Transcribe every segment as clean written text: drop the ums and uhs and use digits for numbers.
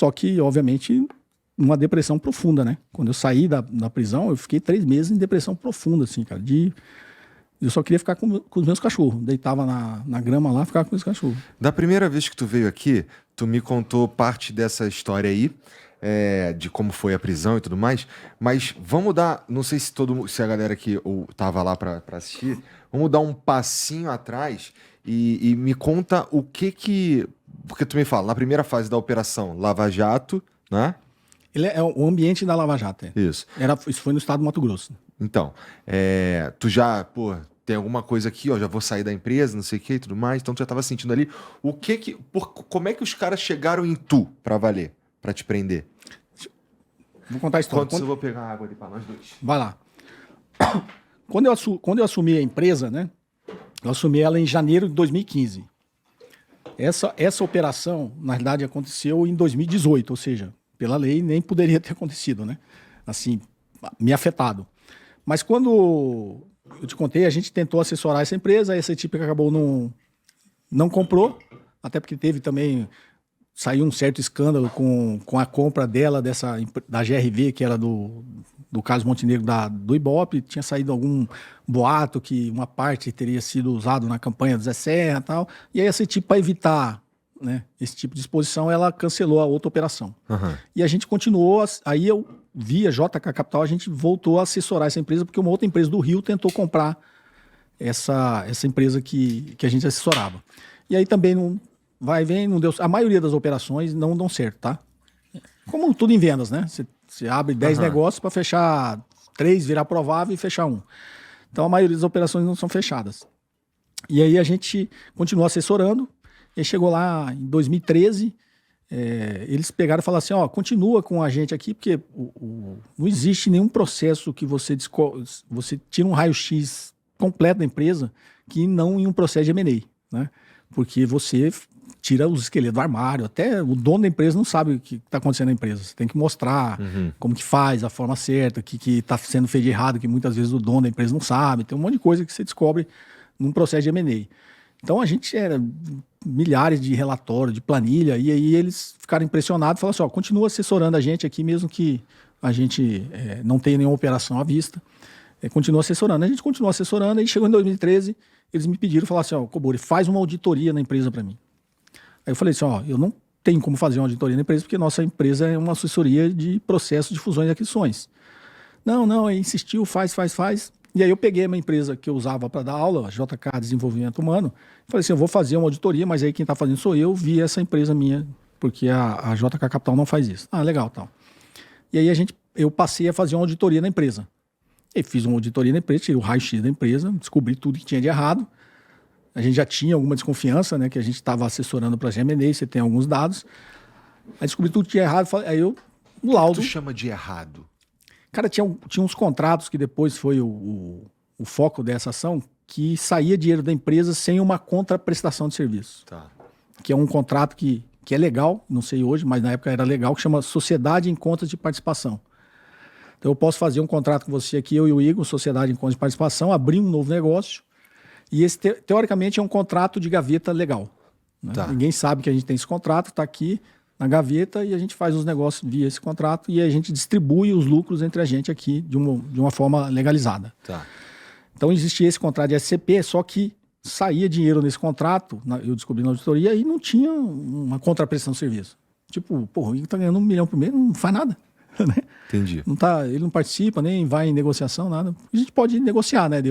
Só que, obviamente, uma depressão profunda, né? Quando eu saí da prisão, eu fiquei 3 meses em depressão profunda, assim, cara. Eu só queria ficar com os meus cachorros. Deitava na grama lá, ficava com os cachorros. Da primeira vez que tu veio aqui, tu me contou parte dessa história aí, de como foi a prisão e tudo mais, mas vamos dar, não sei se a galera que tava lá pra assistir, vamos dar um passinho atrás e me conta porque tu me fala, na primeira fase da operação Lava Jato, né? Ele é o ambiente da Lava Jato. Isso. Isso foi no estado do Mato Grosso. Então, tu já, tem alguma coisa aqui, ó, já vou sair da empresa, não sei o que e tudo mais, então tu já tava sentindo ali, como é que os caras chegaram em tu pra valer, pra te prender? Vou contar a história. Eu vou pegar água ali pra nós dois. Vai lá. Quando eu assumi a empresa, né? Eu assumi ela em janeiro de 2015. Essa operação, na realidade, aconteceu em 2018, ou seja, pela lei nem poderia ter acontecido, né? Assim, me afetado. Mas quando eu te contei, a gente tentou assessorar essa empresa, essa equipe acabou não comprou, até porque teve também, saiu um certo escândalo com a compra dela, da GRV, que era do Carlos Montenegro do Ibope, tinha saído algum boato que uma parte teria sido usado na campanha do Zé Serra e tal, e aí essa equipe, para evitar, né, esse tipo de exposição, ela cancelou a outra operação. Uhum. E a gente continuou, aí eu, via JK Capital, a gente voltou a assessorar essa empresa, porque uma outra empresa do Rio tentou comprar essa empresa que a gente assessorava. E aí também não deu. A maioria das operações não dão certo, tá? Como tudo em vendas, né? Você abre 10 negócios para fechar 3, virar provável e fechar 1. Então a maioria das operações não são fechadas. E aí a gente continuou assessorando, e aí chegou lá em 2013, eles pegaram e falaram assim, ó, continua com a gente aqui, porque não existe nenhum processo que você tira um raio-x completo da empresa que não em um processo de M&A, né? Porque você tira os esqueletos do armário, até o dono da empresa não sabe o que está acontecendo na empresa. Você tem que mostrar como que faz, a forma certa, o que está sendo feito de errado, que muitas vezes o dono da empresa não sabe. Tem um monte de coisa que você descobre num processo de M&A. Então a gente era milhares de relatórios, de planilha, e aí eles ficaram impressionados e falaram assim, ó, continua assessorando a gente aqui, mesmo que a gente não tenha nenhuma operação à vista. Continua assessorando. A gente continuou assessorando, aí chegou em 2013, eles me pediram, falaram assim, ó, Cobori, faz uma auditoria na empresa para mim. Aí eu falei assim, ó, eu não tenho como fazer uma auditoria na empresa, porque nossa empresa é uma assessoria de processo de fusões e aquisições. Não, aí insistiu, faz. E aí eu peguei uma empresa que eu usava para dar aula, a JK Desenvolvimento Humano, falei assim, eu vou fazer uma auditoria, mas aí quem está fazendo sou eu, vi essa empresa minha, porque a JK Capital não faz isso. Ah, legal, tal. E aí eu passei a fazer uma auditoria na empresa. E fiz uma auditoria na empresa, tirei o raio-x da empresa, descobri tudo que tinha de errado. A gente já tinha alguma desconfiança, né, que a gente estava assessorando para a M&A, você tem alguns dados. Aí descobri tudo que tinha errado, aí o laudo... O que tu chama de errado? Cara, tinha uns contratos que depois foi o foco dessa ação, que saía dinheiro da empresa sem uma contraprestação de serviço. Tá. Que é um contrato que é legal, não sei hoje, mas na época era legal, que chama Sociedade em Contas de Participação. Então eu posso fazer um contrato com você aqui, eu e o Igor, Sociedade em Contas de Participação, abrir um novo negócio, e esse, teoricamente, é um contrato de gaveta legal. Né? Tá. Ninguém sabe que a gente tem esse contrato, está aqui na gaveta e a gente faz os negócios via esse contrato e a gente distribui os lucros entre a gente aqui de uma forma legalizada. Tá. Então existia esse contrato de SCP, só que saía dinheiro nesse contrato, eu descobri na auditoria, e não tinha uma contraprestação de serviço. Tipo, porra, o Igor está ganhando 1 milhão por mês, não faz nada. Né? Entendi. Ele não participa, nem vai em negociação, nada. A gente pode negociar, né,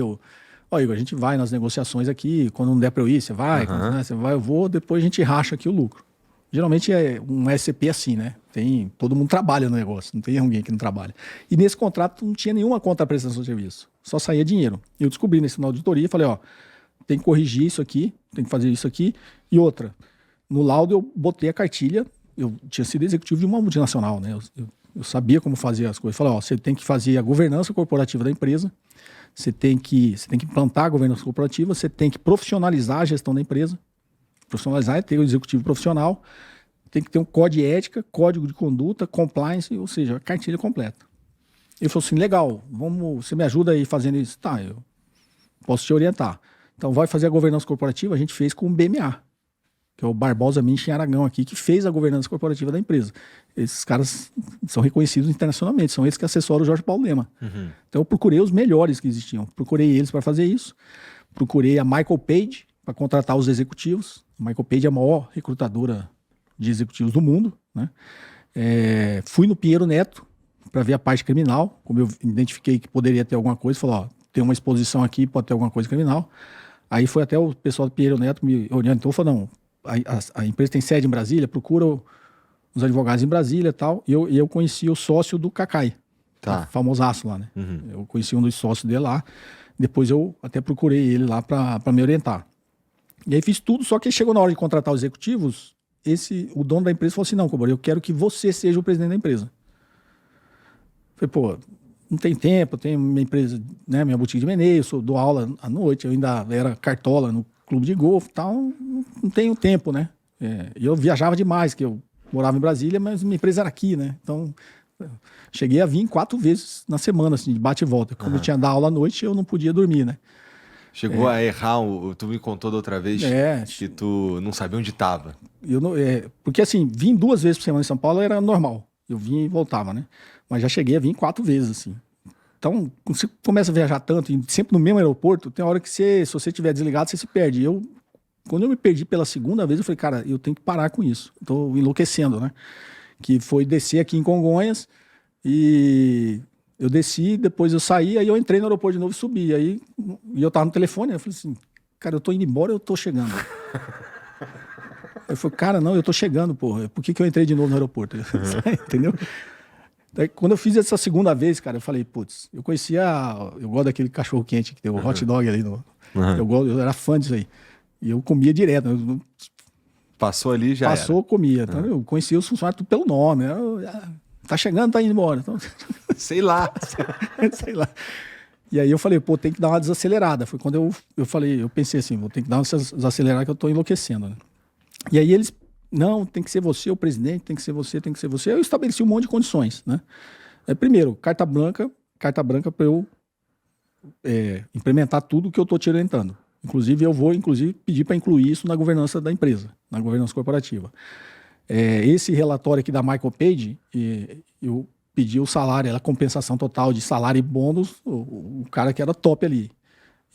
Ó, Igor, a gente vai nas negociações aqui, quando não der para eu ir, você vai, você vai, eu vou, depois a gente racha aqui o lucro. Geralmente é um SCP assim, né? Todo mundo trabalha no negócio, não tem alguém que não trabalha. E nesse contrato não tinha nenhuma contraprestação de serviço, só saía dinheiro. Eu descobri nesse na auditoria e falei, ó, tem que corrigir isso aqui, tem que fazer isso aqui. E outra, no laudo eu botei a cartilha, eu tinha sido executivo de uma multinacional, né? Eu sabia como fazer as coisas. Falei, ó, você tem que fazer a governança corporativa da empresa, você tem que implantar a governança corporativa, você tem que profissionalizar a gestão da empresa. Profissionalizar é ter o executivo profissional, tem que ter um código de ética, código de conduta, compliance, ou seja, a cartilha completa. Ele falou assim, legal, você me ajuda aí fazendo isso? Tá, eu posso te orientar. Então vai fazer a governança corporativa, a gente fez com o BMA. que é o Barbosa Minch em Aragão aqui, que fez a governança corporativa da empresa. Esses caras são reconhecidos internacionalmente, são eles que assessoram o Jorge Paulo Lema. Então eu procurei os melhores que existiam, procurei eles para fazer isso, procurei a Michael Page para contratar os executivos. A Michael Page é a maior recrutadora de executivos do mundo, né? Fui no Pinheiro Neto para ver a parte criminal, como eu identifiquei que poderia ter alguma coisa, falou, ó, tem uma exposição aqui, pode ter alguma coisa criminal. Aí foi até o pessoal do Pinheiro Neto me orientou, falou, não, a empresa tem sede em Brasília, procura os advogados em Brasília e tal. E eu conheci o sócio do Cacai, Tá. famosaço lá, né? Eu conheci um dos sócios dele lá, depois eu até procurei ele lá para me orientar. E aí fiz tudo, só que chegou na hora de contratar os executivos, o dono da empresa falou assim, não, Cobori, eu quero que você seja o presidente da empresa. Falei, pô, não tem tempo, eu tenho minha empresa, né, minha boutique de meneio, dou aula à noite, eu ainda era cartola no clube de golfe e tal, não tenho tempo, né? E eu viajava demais, que eu morava em Brasília, mas minha empresa era aqui, né? Então, cheguei a vir 4 vezes na semana, assim, de bate e volta. Como eu tinha dar aula à noite, eu não podia dormir, né? Chegou a errar, tu me contou da outra vez que tu não sabia onde estava. Porque assim, vim 2 vezes por semana em São Paulo era normal. Eu vinha e voltava, né? Mas já cheguei a vir 4 vezes, assim. Então, quando você começa a viajar tanto, e sempre no mesmo aeroporto, tem hora que se você estiver desligado, você se perde. Quando eu me perdi pela segunda vez, eu falei, cara, eu tenho que parar com isso. Estou enlouquecendo, né? Que foi descer aqui em Congonhas e eu desci, depois eu saí, aí eu entrei no aeroporto de novo e subi. E eu tava no telefone, eu falei assim, cara, eu tô indo embora ou eu tô chegando? Eu falei, cara, não, eu tô chegando, porra. Por que eu entrei de novo no aeroporto? Entendeu? Daí, quando eu fiz essa segunda vez, cara, eu falei, putz, eu gosto daquele cachorro quente que tem o hot dog ali. Eu era fã disso aí. E eu comia direto. Passou ali, já Passou, era. comia. Então, eu conhecia os funcionários tudo pelo nome. Tá chegando, tá indo embora. Então, sei lá. sei lá. E aí eu falei, pô, tem que dar uma desacelerada. Foi quando eu pensei assim, vou ter que dar uma desacelerada que eu tô enlouquecendo, né? E aí eles, não, tem que ser você o presidente, tem que ser você, tem que ser você. Eu estabeleci um monte de condições, né? Primeiro, carta branca para eu implementar tudo que eu estou te orientando. Inclusive, eu vou pedir para incluir isso na governança da empresa, na governança corporativa. Esse relatório aqui da Michael Page, eu pedi o salário, a compensação total de salário e bônus, o cara que era top ali.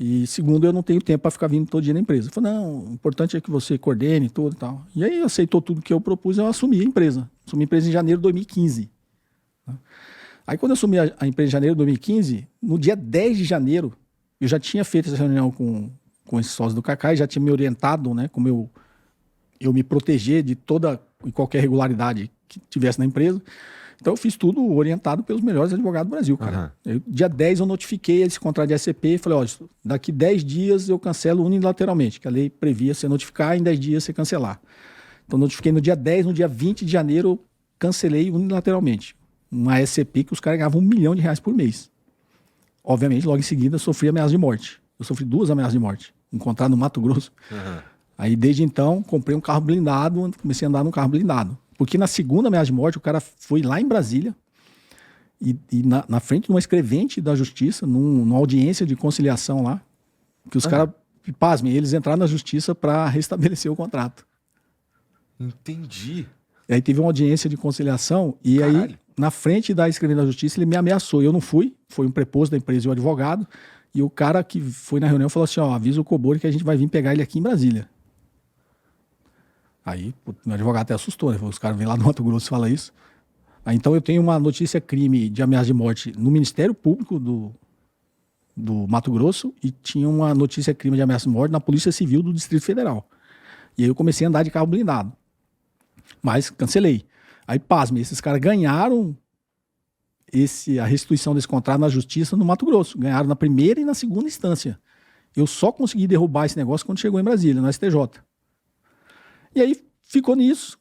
E segundo, eu não tenho tempo para ficar vindo todo dia na empresa. Eu falei, não, o importante é que você coordene tudo e tal. E aí aceitou tudo que eu propus, eu assumi a empresa. Assumi a empresa em janeiro de 2015. Aí quando eu assumi a empresa em janeiro de 2015, no dia 10 de janeiro, eu já tinha feito essa reunião com esse sócio do Cacai, já tinha me orientado, né, como eu me proteger de toda e qualquer irregularidade que tivesse na empresa. Então eu fiz tudo orientado pelos melhores advogados do Brasil, cara. Dia 10 eu notifiquei esse contrato de SCP e falei, ó, daqui 10 dias eu cancelo unilateralmente, que a lei previa você notificar e em 10 dias você cancelar. Então notifiquei no dia 10, no dia 20 de janeiro eu cancelei unilateralmente. Uma SCP que os caras ganhavam R$1 milhão por mês. Obviamente, logo em seguida eu sofri ameaça de morte. Eu sofri 2 ameaças de morte. Encontrado no Mato Grosso. Aí desde então comprei um carro blindado, comecei a andar num carro blindado. Porque na segunda ameaça de morte, o cara foi lá em Brasília e na frente de uma escrevente da justiça, numa audiência de conciliação lá, que os caras, pasmem, eles entraram na justiça para restabelecer o contrato. Entendi. E aí teve uma audiência de conciliação e Caralho. aí, na frente da escrevente da justiça, ele me ameaçou. Eu não fui, foi um preposto da empresa e o advogado. E o cara que foi na reunião falou assim, ó, avisa o Cobori que a gente vai vir pegar ele aqui em Brasília. Aí, o advogado até assustou, né? Os caras vêm lá do Mato Grosso e falam isso. Aí, então, eu tenho uma notícia crime de ameaça de morte no Ministério Público do Mato Grosso e tinha uma notícia crime de ameaça de morte na Polícia Civil do Distrito Federal. E aí eu comecei a andar de carro blindado. Mas cancelei. Aí, pasme, esses caras ganharam a restituição desse contrato na Justiça no Mato Grosso. Ganharam na primeira e na segunda instância. Eu só consegui derrubar esse negócio quando chegou em Brasília, no STJ. E aí ficou nisso,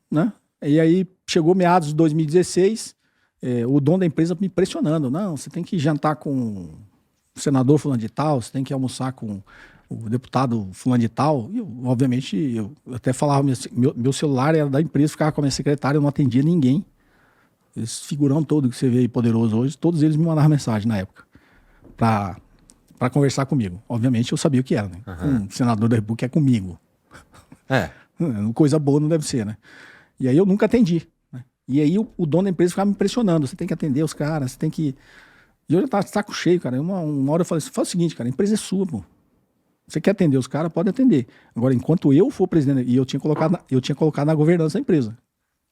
né? E aí chegou meados de 2016, o dono da empresa me pressionando. Não, você tem que jantar com o senador fulano de tal, você tem que almoçar com o deputado fulano de tal. E obviamente, eu até falava, meu celular era da empresa, ficava com a minha secretária, eu não atendia ninguém. Esse figurão todo que você vê aí poderoso hoje, todos eles me mandavam mensagem na época para conversar comigo. Obviamente eu sabia o que era, né? Um senador da República é comigo. Coisa boa não deve ser, né? E aí eu nunca atendi, né? E aí o dono da empresa ficava me impressionando. Você tem que atender os caras, você tem que... E eu já tava de saco cheio, cara. Uma hora eu falei assim, faz o seguinte, cara, a empresa é sua, pô. Você quer atender os caras, pode atender. Agora, enquanto eu for presidente, e eu tinha colocado na governança da empresa.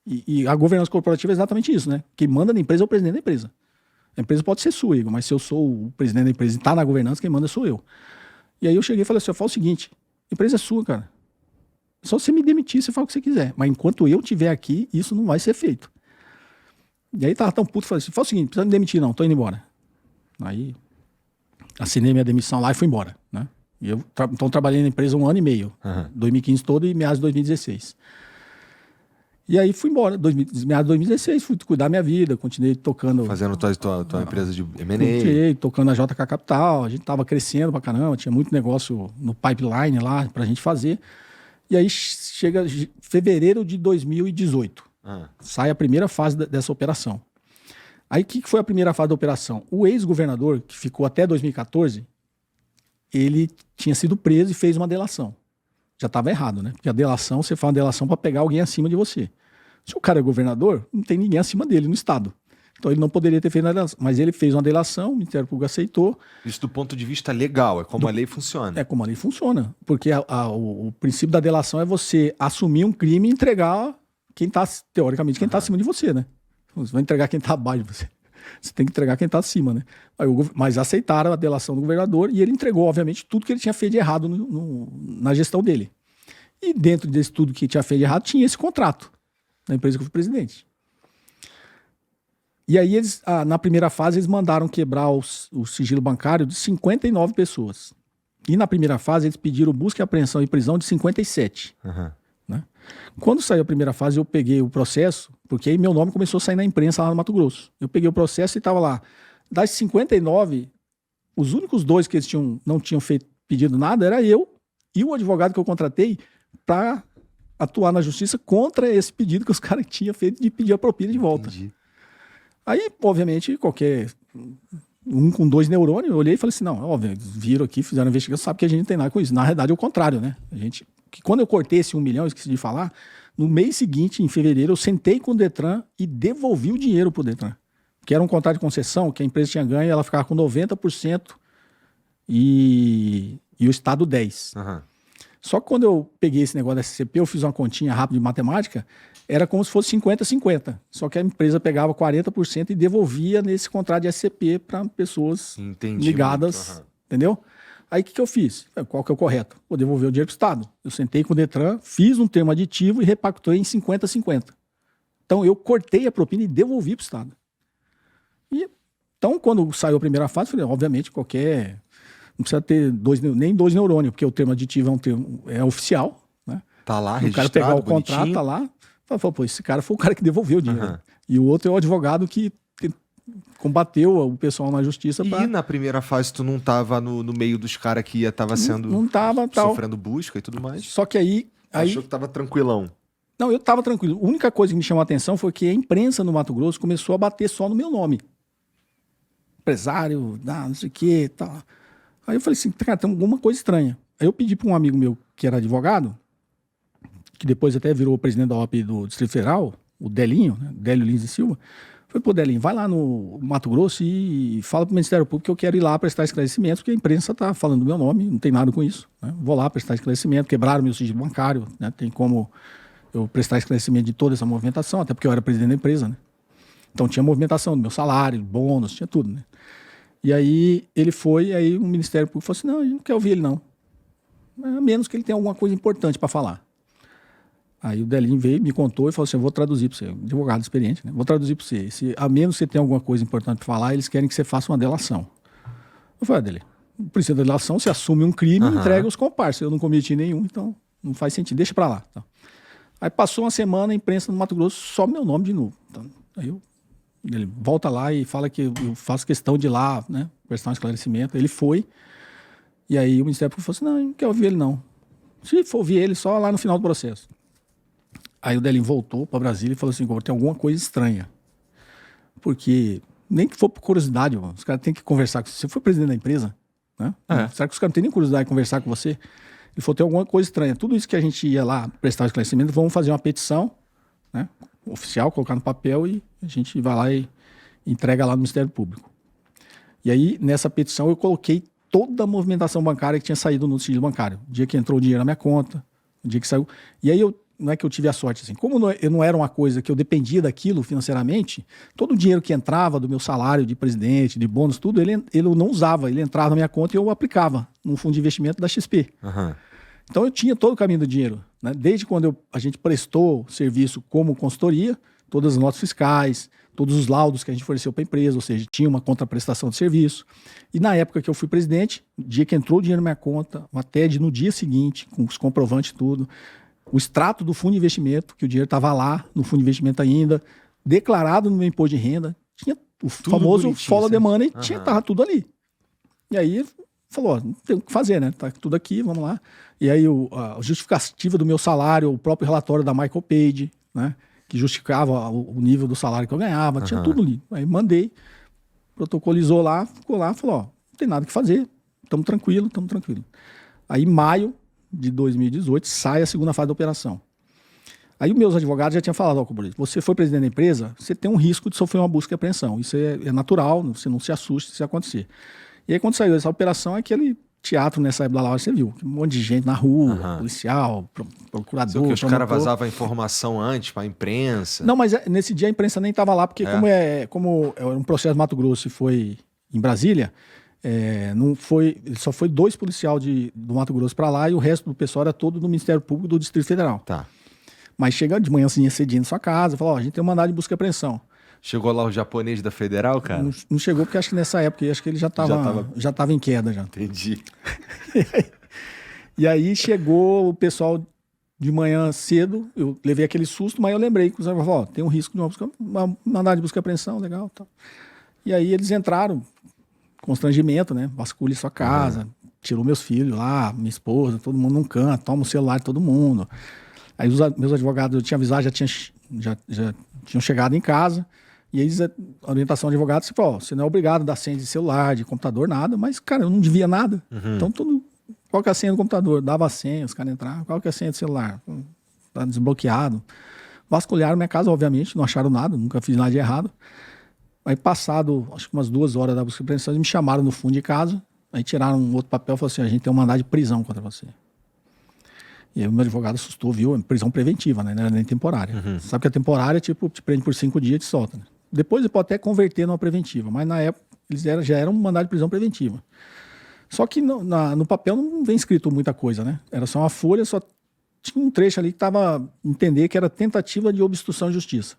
E a governança corporativa é exatamente isso, né? Quem manda na empresa é o presidente da empresa. A empresa pode ser sua, Igor, mas se eu sou o presidente da empresa e tá na governança, quem manda sou eu. E aí eu cheguei e falei assim, fala o seguinte, a empresa é sua, cara. Só você me demitir, você fala o que você quiser. Mas enquanto eu estiver aqui, isso não vai ser feito. E aí tava tão puto, falei assim, fala o seguinte, não precisa me demitir não, tô indo embora. Aí assinei minha demissão lá e fui embora, né? E eu então trabalhei na empresa 1 ano e meio, 2015 todo e meados de 2016. E aí fui embora, meados de 2016, fui cuidar da minha vida, continuei tocando... Fazendo tua empresa de M&A. Continuei tocando a JK Capital, a gente tava crescendo pra caramba, tinha muito negócio no pipeline lá pra gente fazer. E aí chega fevereiro de 2018, sai a primeira fase dessa operação. Aí o que foi a primeira fase da operação? O ex-governador, que ficou até 2014, ele tinha sido preso e fez uma delação. Já estava errado, né? Porque a delação, você faz uma delação para pegar alguém acima de você. Se o cara é governador, não tem ninguém acima dele no estado. Então ele não poderia ter feito a delação. Mas ele fez uma delação, o Ministério Público aceitou. Isso do ponto de vista legal, é como a lei funciona. É como a lei funciona. Porque o princípio da delação é você assumir um crime e entregar quem está, teoricamente, quem está acima de você, né? Você vai entregar quem está abaixo de você. Você tem que entregar quem está acima, né? Mas aceitaram a delação do governador e ele entregou, obviamente, tudo que ele tinha feito de errado na gestão dele. E dentro desse tudo que tinha feito de errado, tinha esse contrato na empresa que eu fui presidente. E aí, na primeira fase, eles mandaram quebrar o sigilo bancário de 59 pessoas. E na primeira fase, eles pediram busca, apreensão e prisão de 57. Né? Quando saiu a primeira fase, eu peguei o processo, porque aí meu nome começou a sair na imprensa lá no Mato Grosso. Eu peguei o processo e estava lá. Das 59, os únicos 2 que eles não tinham pedido nada era eu e o advogado que eu contratei para atuar na justiça contra esse pedido que os caras tinham feito de pedir a propina de volta. Entendi. Aí, obviamente, qualquer um com 2 neurônios, eu olhei e falei assim, não, óbvio, eles viram aqui, fizeram investigação, sabe que a gente não tem nada com isso. Na realidade, é o contrário, né? Que quando eu cortei esse 1 milhão, eu esqueci de falar, no mês seguinte, em fevereiro, eu sentei com o Detran e devolvi o dinheiro pro Detran. Que era um contrato de concessão, que a empresa tinha ganho, ela ficava com 90% e o Estado 10%. Só que quando eu peguei esse negócio da SCP, eu fiz uma continha rápida de matemática, era como se fosse 50-50. Só que a empresa pegava 40% e devolvia nesse contrato de SCP para pessoas ligadas, entendeu? Aí o que eu fiz? Qual que é o correto? Vou devolver o dinheiro para o Estado. Eu sentei com o Detran, fiz um termo aditivo e repactuei em 50-50. Então eu cortei a propina e devolvi para o Estado. Então quando saiu a primeira fase, eu falei, obviamente, não precisa ter nem 2 neurônios, porque o termo aditivo é um termo oficial, né? Tá lá, registrado, o cara pegar o contrato, tá lá, falou, pô, esse cara foi o cara que devolveu o dinheiro. E o outro é o advogado que combateu o pessoal na justiça. E na primeira fase tu não tava no meio dos caras que tava sendo... Não tava, sofrendo busca e tudo mais? Só que aí... Achou que tava tranquilão? Não, eu tava tranquilo. A única coisa que me chamou a atenção foi que a imprensa no Mato Grosso começou a bater só no meu nome. Empresário, não sei o que, tal. Aí eu falei assim, cara, tem alguma coisa estranha. Aí eu pedi para um amigo meu que era advogado, que depois até virou presidente da OAB do Distrito Federal, o Delinho, né? Délio Lins e Silva. Falei, pô, Delinho, vai lá no Mato Grosso e fala pro Ministério Público que eu quero ir lá prestar esclarecimentos, porque a imprensa tá falando do meu nome, não tem nada com isso. Né? Vou lá prestar esclarecimento, quebraram meu sigilo bancário, né? Tem como eu prestar esclarecimento de toda essa movimentação, até porque eu era presidente da empresa, né? Então tinha movimentação do meu salário, bônus, tinha tudo, né? E aí ele foi, aí o Ministério Público falou assim, não, a gente não quer ouvir ele não. A menos que ele tenha alguma coisa importante para falar. Aí o Delinho veio, me contou e falou assim, eu vou traduzir para você, advogado experiente, né? Vou traduzir para você. A menos que você tenha alguma coisa importante para falar, eles querem que você faça uma delação. Eu falei, Delinho, não precisa de delação, você assume um crime e entrega os comparsas. Eu não cometi nenhum, então não faz sentido, deixa para lá. Então, aí passou uma semana, a imprensa no Mato Grosso, só meu nome de novo. Então, aí ele volta lá e fala que eu faço questão de ir lá, né, prestar um esclarecimento. Ele foi, e aí o Ministério Público falou assim, não, eu não quero ouvir ele não. Se for ouvir ele, só lá no final do processo. Aí o Delinho voltou para Brasília e falou assim, tem alguma coisa estranha. Porque, nem que for por curiosidade, os caras têm que conversar com você. Você foi presidente da empresa, né? Será que os caras não têm nem curiosidade de conversar com você? Ele falou, tem alguma coisa estranha. Tudo isso que a gente ia lá prestar esclarecimento, vamos fazer uma petição, né, oficial, colocar no papel e a gente vai lá e entrega lá no Ministério Público. E aí, nessa petição, eu coloquei toda a movimentação bancária que tinha saído no sigilo bancário. O dia que entrou o dinheiro na minha conta, o dia que saiu. E aí, não é que eu tive a sorte, assim, como eu não era uma coisa que eu dependia daquilo financeiramente, todo o dinheiro que entrava do meu salário de presidente, de bônus, tudo, ele eu não usava, ele entrava na minha conta e eu aplicava num fundo de investimento da XP. Uhum. Então eu tinha todo o caminho do dinheiro, né? Desde quando a gente prestou serviço como consultoria, todas as notas fiscais, todos os laudos que a gente forneceu para a empresa, ou seja, tinha uma contraprestação de serviço. E na época que eu fui presidente, no dia que entrou o dinheiro na minha conta, até no dia seguinte, com os comprovantes e tudo, o extrato do fundo de investimento, que o dinheiro estava lá no fundo de investimento ainda, declarado no meu imposto de renda, tinha o famoso follow the money, tava tudo ali. E aí falou, ó, não tem o que fazer, né? Tá tudo aqui, vamos lá. E aí a justificativa do meu salário, o próprio relatório da Michael Page, né? Que justificava o nível do salário que eu ganhava, tinha tudo ali. Aí mandei, protocolizou lá, ficou lá, falou, ó, não tem nada que fazer, estamos tranquilo. Aí em maio de 2018 sai a segunda fase da operação. Aí os meus advogados já tinham falado, ó, Cobori, você foi presidente da empresa, você tem um risco de sofrer uma busca e apreensão. Isso é natural, você não se assuste se acontecer. E aí quando saiu essa operação, aquele teatro nessa época da Laura, você viu, um monte de gente na rua, policial, procurador. Porque os caras vazavam informação antes para a imprensa. Não, mas nesse dia a imprensa nem estava lá, porque como era um processo Mato Grosso e foi em Brasília, só foi 2 policiais do Mato Grosso para lá e o resto do pessoal era todo do Ministério Público do Distrito Federal. Tá. Mas chega de manhãzinha cedinho na sua casa, fala, ó, a gente tem um mandado de busca e apreensão. Chegou lá o japonês da Federal, cara? Não chegou, porque acho que nessa época, acho que ele já tava em queda já. Entendi. E aí chegou o pessoal de manhã cedo, eu levei aquele susto, mas eu lembrei que os advogados falaram, ó, tem um risco de uma mandado de busca e apreensão, legal, tal. E aí eles entraram, constrangimento, né? Vasculha sua casa, tirou meus filhos lá, minha esposa, todo mundo num canto, toma o celular de todo mundo. Aí meus advogados, eu tinha avisado, já tinham chegado em casa, e eles, a orientação do advogado, você falou, ó, você não é obrigado a dar senha de celular, de computador, nada, mas, cara, eu não devia nada. Então, qual que é a senha do computador? Dava a senha, os caras entraram, qual que é a senha do celular? Tá desbloqueado. Vasculharam minha casa, obviamente, não acharam nada, nunca fiz nada de errado. Aí, passado, acho que umas 2 horas da busca e apreensão, eles me chamaram no fundo de casa, aí tiraram um outro papel e falaram assim, a gente tem um mandado de prisão contra você. E aí o meu advogado assustou, viu? Prisão preventiva, né? Não era nem temporária. Sabe que a temporária, tipo, te prende por 5 dias e te solta, né? Depois ele pode até converter numa preventiva, mas na época eles já eram um mandado de prisão preventiva. Só que no papel não vem escrito muita coisa, né? Era só uma folha, só tinha um trecho ali que estava entender que era tentativa de obstrução de justiça.